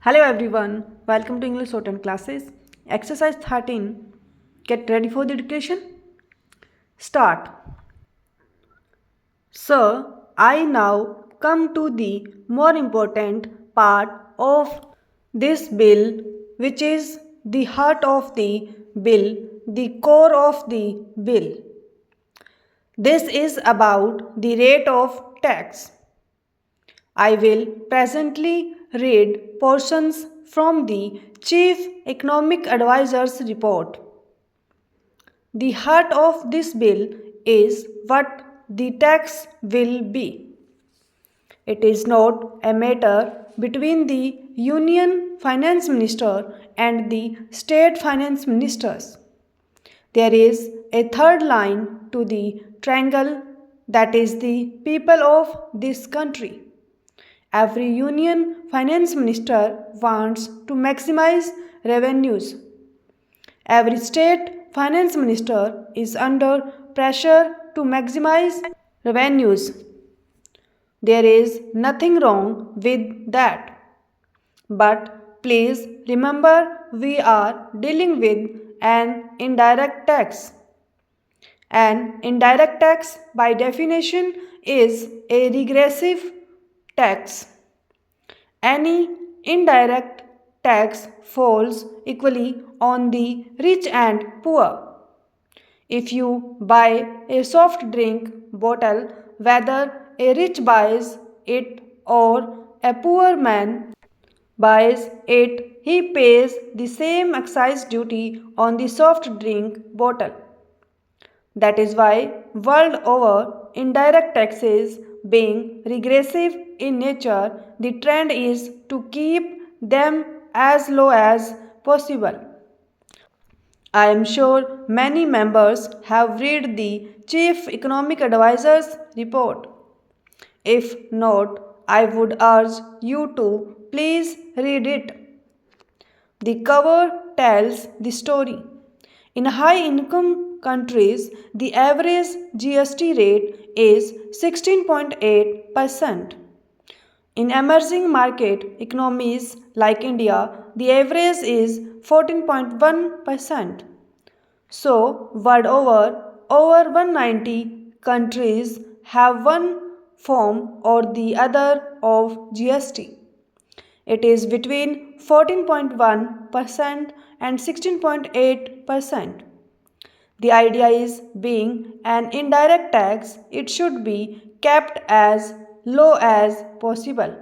Hello everyone, welcome to English Shorthand classes. Exercise 13. Get ready for the dictation. Start. Sir, I now come to the more important part of this bill, which is the heart of the bill, the core of the bill. This is about the rate of tax. I will presently read portions from the Chief Economic Advisor's report. The heart of this bill is what the tax will be. It is not a matter between the Union Finance Minister and the State Finance Ministers. There is a third line to the triangle, that is the people of this country. Every union finance minister wants to maximize revenues. Every state finance minister is under pressure to maximize revenues. There is nothing wrong with that. But please remember, we are dealing with an indirect tax. An indirect tax, by definition, is a regressive tax. Any indirect tax falls equally on the rich and poor. If you buy a soft drink bottle, whether a rich buys it or a poor man buys it, he pays the same excise duty on the soft drink bottle. That is why, world over, indirect taxes being regressive in nature, the trend is to keep them as low as possible. I am sure many members have read the Chief Economic Advisor's report. If not, I would urge you to please read it. The cover tells the story. In high-income countries, the average GST rate is 16.8%. In emerging market economies like India, the average is 14.1%. So, world over 190 countries have one form or the other of GST. It is between 14.1% and 16.8%. The idea is, being an indirect tax, it should be kept as low as possible.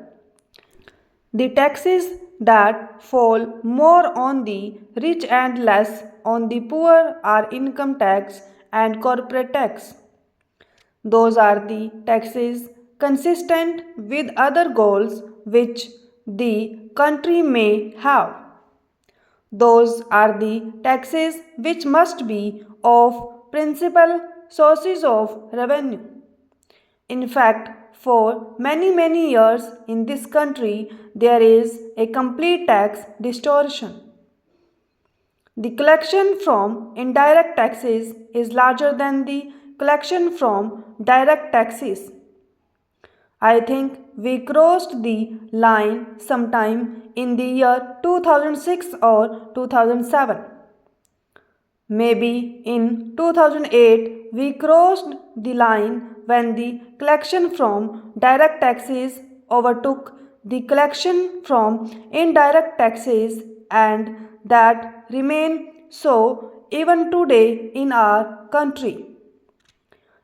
The taxes that fall more on the rich and less on the poor are income tax and corporate tax. Those are the taxes consistent with other goals which the country may have. Those are the taxes which must be of principal sources of revenue. In fact, for many years in this country, there is a complete tax distortion. The collection from indirect taxes is larger than the collection from direct taxes. I think we crossed the line sometime in the year 2006 or 2007. Maybe in 2008 we crossed the line when the collection from direct taxes overtook the collection from indirect taxes, and that remain so even today in our country.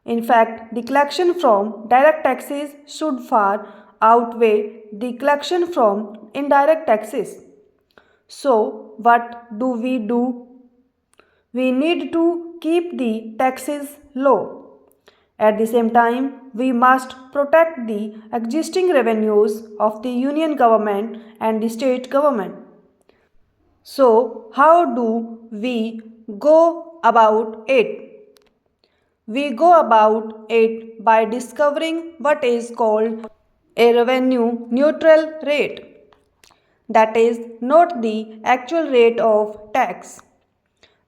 In fact, the collection from direct taxes should far outweigh the collection from indirect taxes. So, what do? We need to keep the taxes low. At the same time, we must protect the existing revenues of the union government and the state government. So, how do we go about it? We go about it by discovering what is called a revenue neutral rate. That is not the actual rate of tax.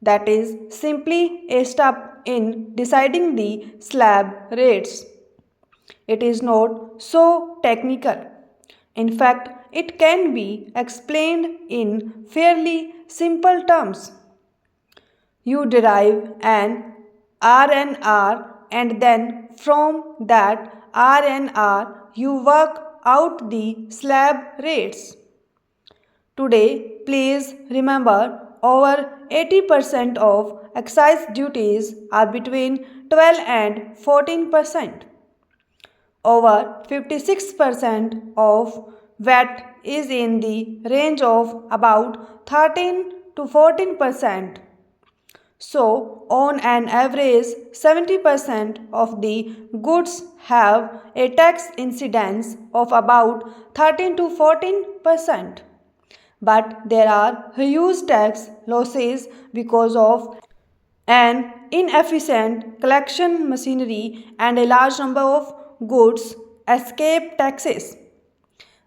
That is simply a step in deciding the slab rates. It is not so technical. In fact, it can be explained in fairly simple terms. You derive an RNR and then from that RNR you work out the slab rates. Today, please remember over 80% of excise duties are between 12 and 14%. Over 56% of VAT is in the range of about 13 to 14%. So, on an average, 70% of the goods have a tax incidence of about 13 to 14%. But there are huge tax losses because of an inefficient collection machinery and a large number of goods escape taxes.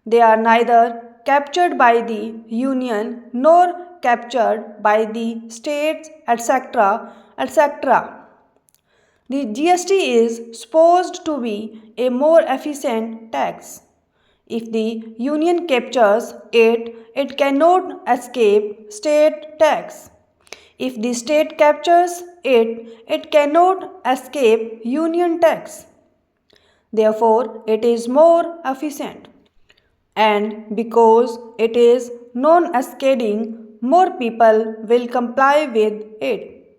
They are neither captured by the union nor captured by the states, etc. etc. The GST is supposed to be a more efficient tax. If the union captures it, it cannot escape state tax. If the state captures it, it cannot escape union tax. Therefore, it is more efficient. And because it is non-cascading, more people will comply with it.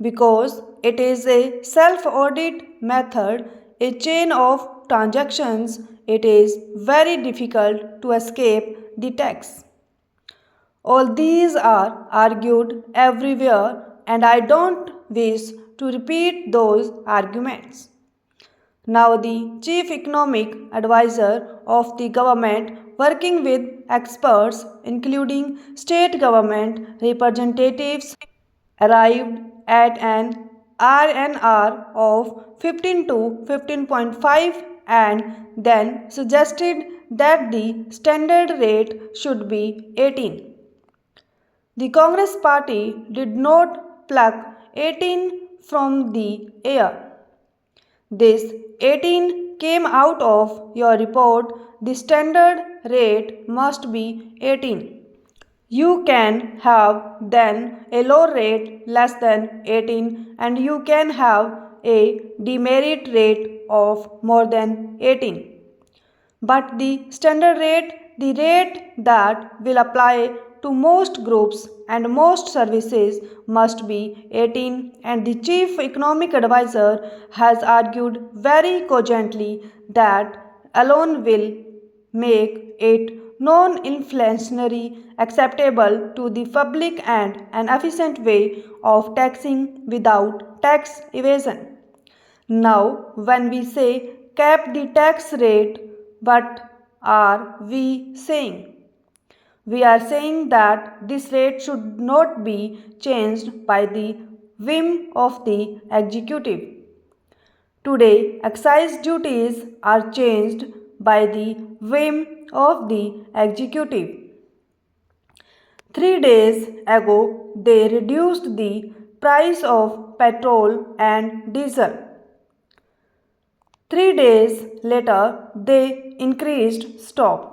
Because it is a self-audit method, a chain of transactions, it is very difficult to escape the tax. All these are argued everywhere, and I don't wish to repeat those arguments. Now, the chief economic advisor of the government, working with experts, including state government representatives, arrived at an RNR of 15 to 15.5 and then suggested that the standard rate should be 18. The Congress party did not pluck 18 from the air. This 18 came out of your report. The standard rate must be 18. You can have then a low rate less than 18 and you can have a demerit rate of more than 18. But the standard rate, the rate that will apply to most groups and most services, must be 18, and the chief economic advisor has argued very cogently that alone will make it non-inflationary, acceptable to the public and an efficient way of taxing without tax evasion. Now, when we say cap the tax rate, what are we saying? We are saying that this rate should not be changed by the whim of the executive. Today, excise duties are changed by the whim of the executive. 3 days ago, they reduced the price of petrol and diesel. 3 days later, they increased stock.